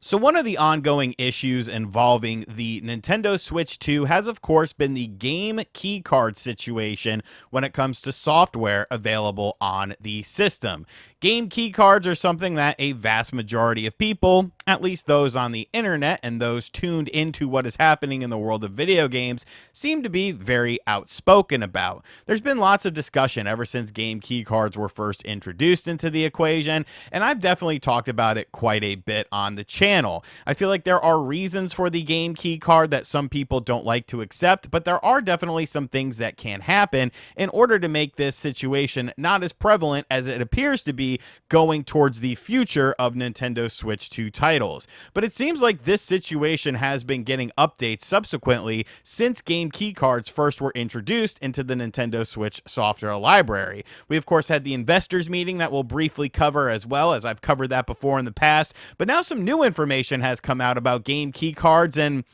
So one of the ongoing issues involving the Nintendo Switch 2 has of course been the game keycard situation when it comes to software available on the system. Game keycards are something that a vast majority of people, at least those on the internet and those tuned into what is happening in the world of video games, seem to be very outspoken about. There's been lots of discussion ever since game keycards were first introduced into the equation, and I've definitely talked about it quite a bit on the channel. I feel like there are reasons for the game key card that some people don't like to accept, but there are definitely some things that can happen in order to make this situation not as prevalent as it appears to be going towards the future of Nintendo Switch 2 titles. But it seems like this situation has been getting updates subsequently since game key cards first were introduced into the Nintendo Switch software library. We of course had the investors meeting that we'll briefly cover, as well as I've covered that before in the past, but now some new information has come out about game key cards, and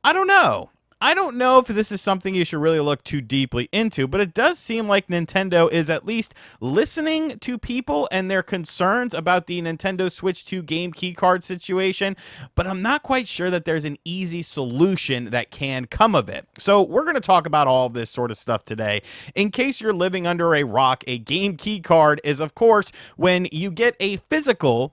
I don't know. I don't know if this is something you should really look too deeply into, but it does seem like Nintendo is at least listening to people and their concerns about the Nintendo Switch 2 game keycard situation, but I'm not quite sure that there's an easy solution that can come of it. So we're going to talk about all of this sort of stuff today. In case you're living under a rock, a game keycard is, of course, when you get a physical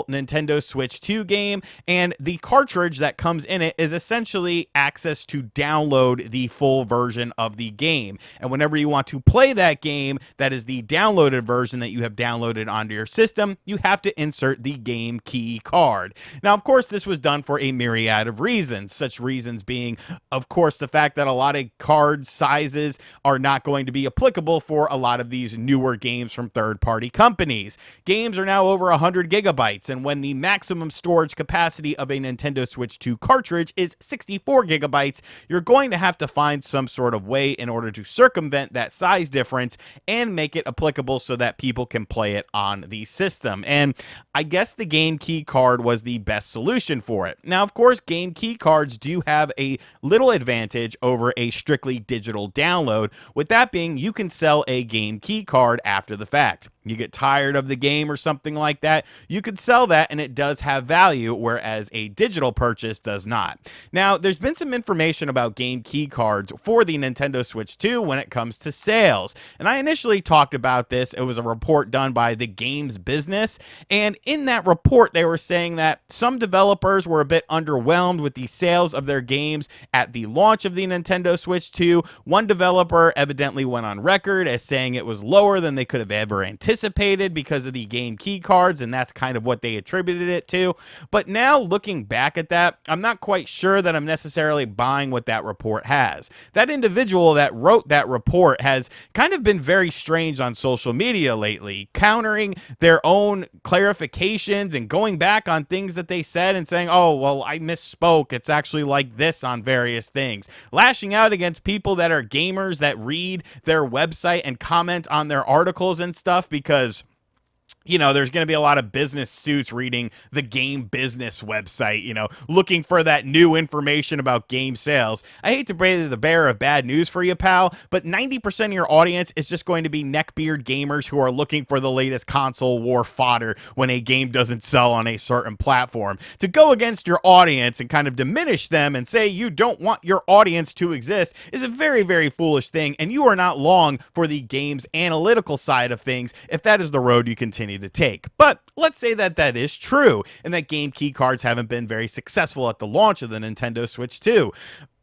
Nintendo Switch 2 game, and the cartridge that comes in it is essentially access to download the full version of the game. And whenever you want to play that game, that is the downloaded version that you have downloaded onto your system, you have to insert the game key card. Now, of course, this was done for a myriad of reasons, such reasons being, of course, the fact that a lot of card sizes are not going to be applicable for a lot of these newer games from third-party companies. Games are now over 100 gigabytes, and when the maximum storage capacity of a Nintendo Switch 2 cartridge is 64 gigabytes, you're going to have to find some sort of way in order to circumvent that size difference and make it applicable so that people can play it on the system. And I guess the game key card was the best solution for it. Now, of course, game key cards do have a little advantage over a strictly digital download, with that being you can sell a game key card after the fact. You get tired of the game or something like that, you could sell that and it does have value, whereas a digital purchase does not. Now, there's been some information about game key cards for the Nintendo Switch 2 when it comes to sales. And I initially talked about this. It was a report done by the Games Business. And in that report, they were saying that some developers were a bit underwhelmed with the sales of their games at the launch of the Nintendo Switch 2. One developer evidently went on record as saying it was lower than they could have ever anticipated because of the game key cards, and that's kind of what they attributed it to. But now looking back at that, I'm not quite sure that I'm necessarily buying what that report has. That individual that wrote that report has kind of been very strange on social media lately, countering their own clarifications and going back on things that they said and saying, oh, well, I misspoke. It's actually like this on various things. Lashing out against people that are gamers that read their website and comment on their articles and stuff because, you know, there's going to be a lot of business suits reading the Game Business website, you know, looking for that new information about game sales. I hate to be the bearer of bad news for you, pal, but 90% of your audience is just going to be neckbeard gamers who are looking for the latest console war fodder when a game doesn't sell on a certain platform. To go against your audience and kind of diminish them and say you don't want your audience to exist is a very, very foolish thing, and you are not long for the game's analytical side of things if that is the road you continue to take. But let's say that that is true and that game key cards haven't been very successful at the launch of the Nintendo Switch 2.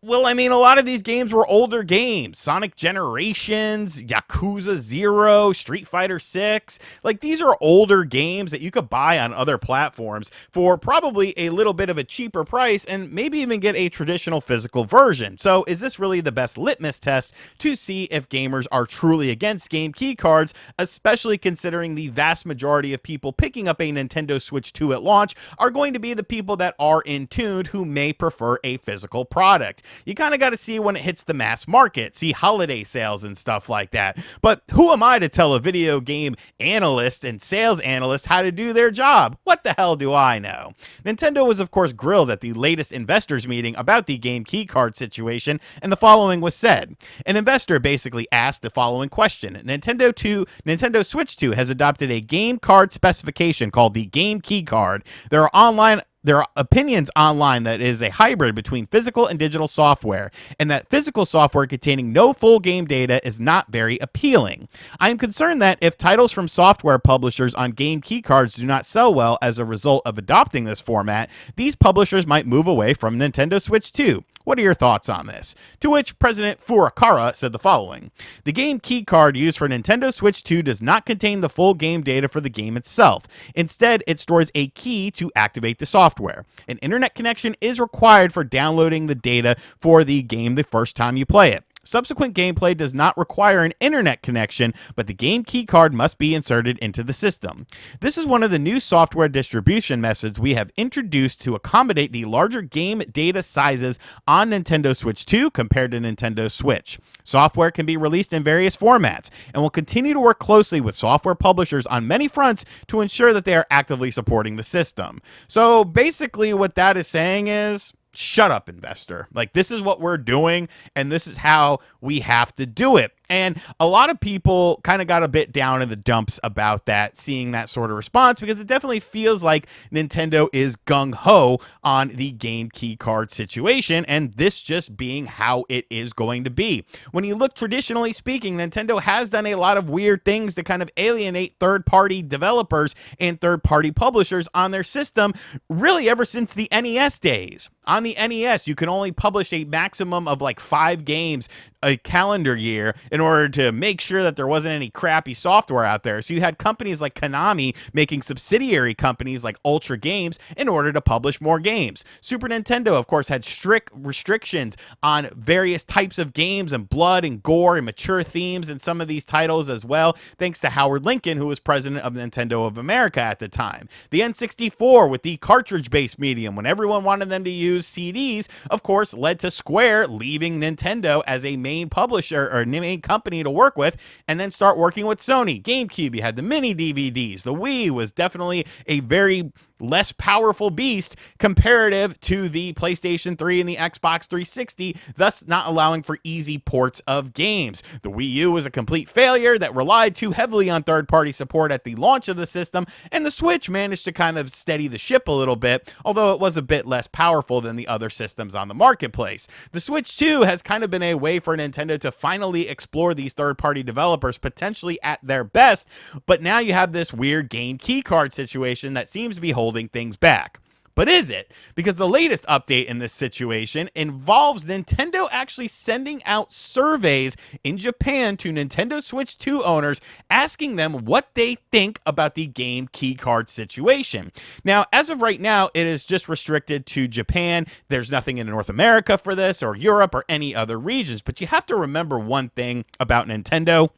Well, I mean, a lot of these games were older games. Sonic Generations, Yakuza 0, Street Fighter 6. Like, these are older games that you could buy on other platforms for probably a little bit of a cheaper price and maybe even get a traditional physical version. So is this really the best litmus test to see if gamers are truly against game key cards, especially considering the vast majority of people picking up a Nintendo Switch 2 at launch are going to be the people that are in tune who may prefer a physical product? You kind of got to see when it hits the mass market, see holiday sales and stuff like that. But who am I to tell a video game analyst and sales analyst how to do their job? What the hell do I know? Nintendo was, of course, grilled at the latest investors meeting about the game keycard situation, and the following was said. An investor basically asked the following question. Nintendo Switch 2 has adopted a game card specification called the game key card. There there are opinions online that is a hybrid between physical and digital software, and that physical software containing no full game data is not very appealing. I am concerned that if titles from software publishers on game keycards do not sell well as a result of adopting this format, these publishers might move away from Nintendo Switch 2. What are your thoughts on this? To which President Furukawa said the following: "The game keycard used for Nintendo Switch 2 does not contain the full game data for the game itself. Instead, it stores a key to activate the software. An internet connection is required for downloading the data for the game the first time you play it. Subsequent gameplay does not require an internet connection, but the game keycard must be inserted into the system. This is one of the new software distribution methods we have introduced to accommodate the larger game data sizes on Nintendo Switch 2 compared to Nintendo Switch. Software can be released in various formats, and will continue to work closely with software publishers on many fronts to ensure that they are actively supporting the system." So basically what that is saying is, shut up, investor. Like, this is what we're doing, and this is how we have to do it. And a lot of people kind of got a bit down in the dumps about that, seeing that sort of response, because it definitely feels like Nintendo is gung-ho on the game key card situation, and this just being how it is going to be. When you look traditionally speaking, Nintendo has done a lot of weird things to kind of alienate third-party developers and third-party publishers on their system, really ever since the NES days. On the NES, you can only publish a maximum of like 5 games a calendar year in order to make sure that there wasn't any crappy software out there. So you had companies like Konami making subsidiary companies like Ultra Games in order to publish more games. Super Nintendo, of course, had strict restrictions on various types of games and blood and gore and mature themes in some of these titles as well, thanks to Howard Lincoln, who was president of Nintendo of America at the time. The N64 with the cartridge-based medium, when everyone wanted them to use CDs, of course, led to Square leaving Nintendo as a main publisher or main company to work with, and then start working with Sony. GameCube, you had the mini DVDs. The Wii was definitely a very less powerful beast comparative to the PlayStation 3 and the Xbox 360, thus not allowing for easy ports of games. The Wii U was a complete failure that relied too heavily on third-party support at the launch of the system, and the Switch managed to kind of steady the ship a little bit, although it was a bit less powerful than the other systems on the marketplace. The Switch 2 has kind of been a way for Nintendo to finally explore these third-party developers potentially at their best, but now you have this weird game keycard situation that seems to be holding things back. But is it? Because the latest update in this situation involves Nintendo actually sending out surveys in Japan to Nintendo Switch 2 owners, asking them what they think about the game keycard situation. Now, as of right now, it is just restricted to Japan. There's nothing in North America for this, or Europe, or any other regions. But you have to remember one thing about Nintendo.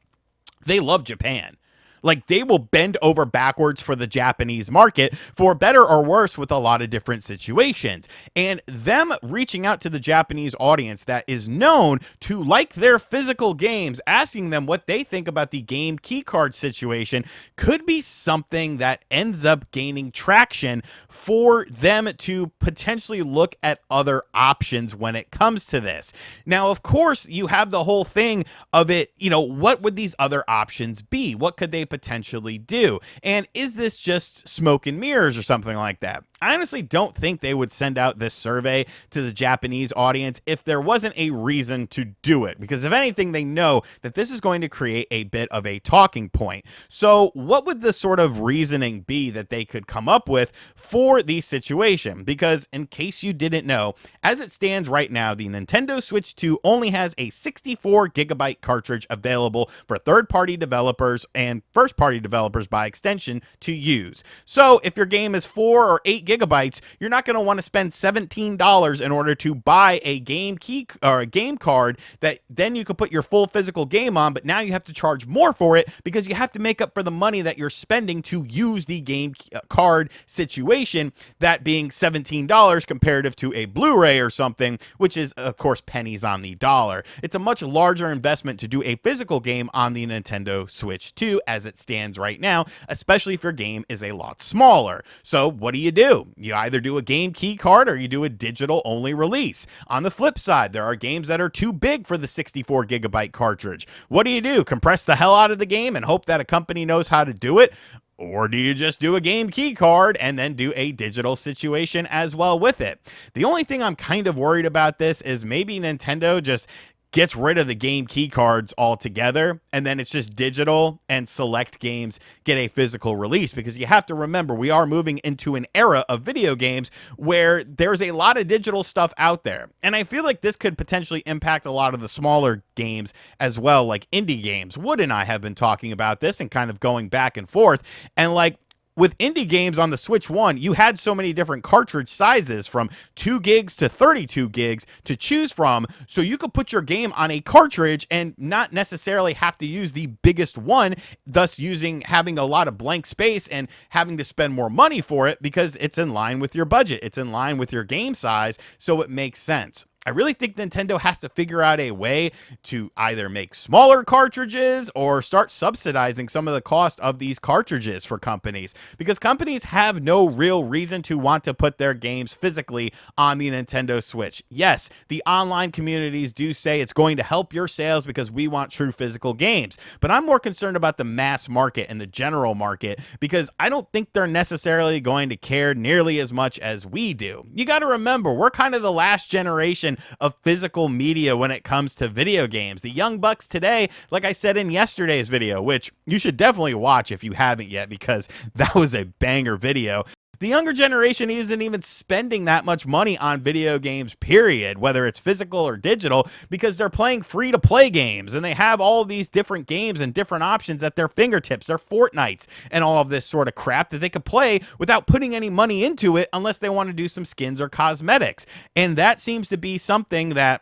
They love Japan. Like, they will bend over backwards for the Japanese market, for better or worse, with a lot of different situations. And them reaching out to the Japanese audience that is known to like their physical games, asking them what they think about the game keycard situation, could be something that ends up gaining traction for them to potentially look at other options when it comes to this. Now, of course, you have the whole thing of it, what would these other options be? What could they potentially do? And is this just smoke and mirrors or something like that? I honestly don't think they would send out this survey to the Japanese audience if there wasn't a reason to do it, because if anything, they know that this is going to create a bit of a talking point. So what would the sort of reasoning be that they could come up with for the situation? Because in case you didn't know, as it stands right now, the Nintendo Switch 2 only has a 64 gigabyte cartridge available for third-party developers and first-party developers by extension to use. So if your game is 4 or 8 gigabytes, you're not going to want to spend $17 in order to buy a game key or a game card that then you could put your full physical game on, but now you have to charge more for it because you have to make up for the money that you're spending to use the game card situation, that being $17 comparative to a Blu-ray or something, which is of course pennies on the dollar. It's a much larger investment to do a physical game on the Nintendo Switch 2 as it stands right now, especially if your game is a lot smaller. So what do? You either do a game key card or you do a digital only release. On the flip side, there are games that are too big for the 64 gigabyte cartridge. What do? Compress the hell out of the game and hope that a company knows how to do it? Or do you just do a game key card and then do a digital situation as well with it? The only thing I'm kind of worried about this is maybe Nintendo just gets rid of the game key cards altogether, and then it's just digital and select games get a physical release, because you have to remember we are moving into an era of video games where there's a lot of digital stuff out there. And I feel like this could potentially impact a lot of the smaller games as well, like indie games. Wood and I have been talking about this and kind of going back and forth, and like with indie games on the Switch 1, you had so many different cartridge sizes from 2 gigs to 32 gigs to choose from, so you could put your game on a cartridge and not necessarily have to use the biggest one, thus having a lot of blank space and having to spend more money for it because it's in line with your budget. It's in line with your game size, so it makes sense. I really think Nintendo has to figure out a way to either make smaller cartridges or start subsidizing some of the cost of these cartridges for companies, because companies have no real reason to want to put their games physically on the Nintendo Switch. Yes, the online communities do say it's going to help your sales because we want true physical games, but I'm more concerned about the mass market and the general market, because I don't think they're necessarily going to care nearly as much as we do. You got to remember, we're kind of the last generation of physical media when it comes to video games. The young bucks today, like I said in yesterday's video, which you should definitely watch if you haven't yet, because that was a banger video. The younger generation isn't even spending that much money on video games, period, whether it's physical or digital, because they're playing free-to-play games, and they have all of these different games and different options at their fingertips. They're Fortnites and all of this sort of crap that they could play without putting any money into it unless they want to do some skins or cosmetics. And that seems to be something that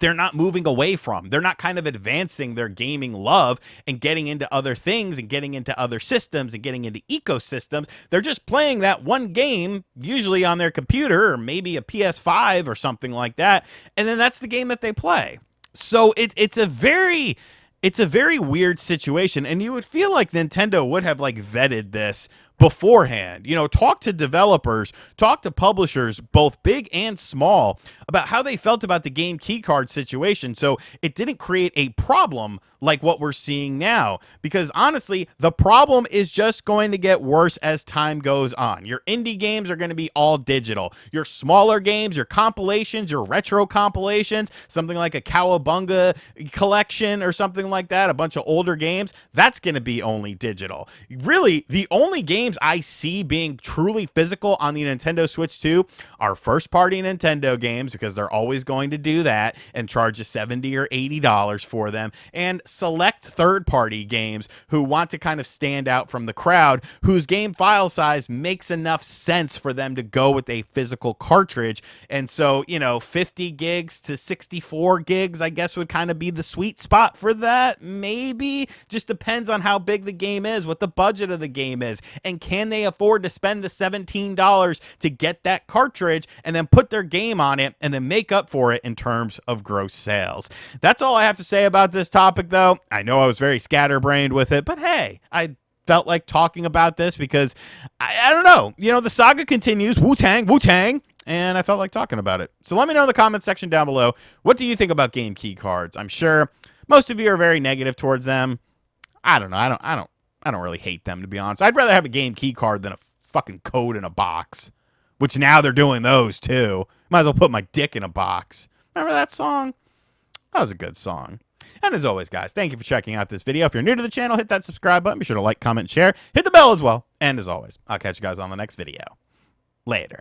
they're not moving away from. They're not kind of advancing their gaming love and getting into other things and getting into other systems and getting into ecosystems. They're just playing that one game, usually on their computer or maybe a PS5 or something like that, and then that's the game that they play. So it's a very weird situation, and you would feel like Nintendo would have like vetted this beforehand. You know, talk to developers, talk to publishers, both big and small, about how they felt about the game keycard situation, so it didn't create a problem like what we're seeing now. Because honestly, the problem is just going to get worse as time goes on. Your indie games are going to be all digital. Your smaller games, your compilations, your retro compilations, something like a Cowabunga collection or something like that, a bunch of older games, that's going to be only digital. Really, the only games I see being truly physical on the Nintendo Switch 2 are first-party Nintendo games, because they're always going to do that and charge you $70 or $80 for them, and select third-party games who want to kind of stand out from the crowd, whose game file size makes enough sense for them to go with a physical cartridge. And so, you know, 50 gigs to 64 gigs, I guess, would kind of be the sweet spot for that. Maybe. Just depends on how big the game is, what the budget of the game is, and can they afford to spend the $17 to get that cartridge and then put their game on it and then make up for it in terms of gross sales. That's all I have to say about this topic, though. I know I was very scatterbrained with it, but hey, I felt like talking about this because I don't know. You know, the saga continues. Wu-Tang, Wu-Tang. And I felt like talking about it. So let me know in the comment section down below. What do you think about game key cards? I'm sure most of you are very negative towards them. I don't know. I don't really hate them, to be honest. I'd rather have a game key card than a fucking code in a box, which now they're doing those too. Might as well put my dick in a box. Remember that song? That was a good song. And as always, guys, thank you for checking out this video. If you're new to the channel, hit that subscribe button. Be sure to like, comment, share. Hit the bell as well. And as always, I'll catch you guys on the next video. Later.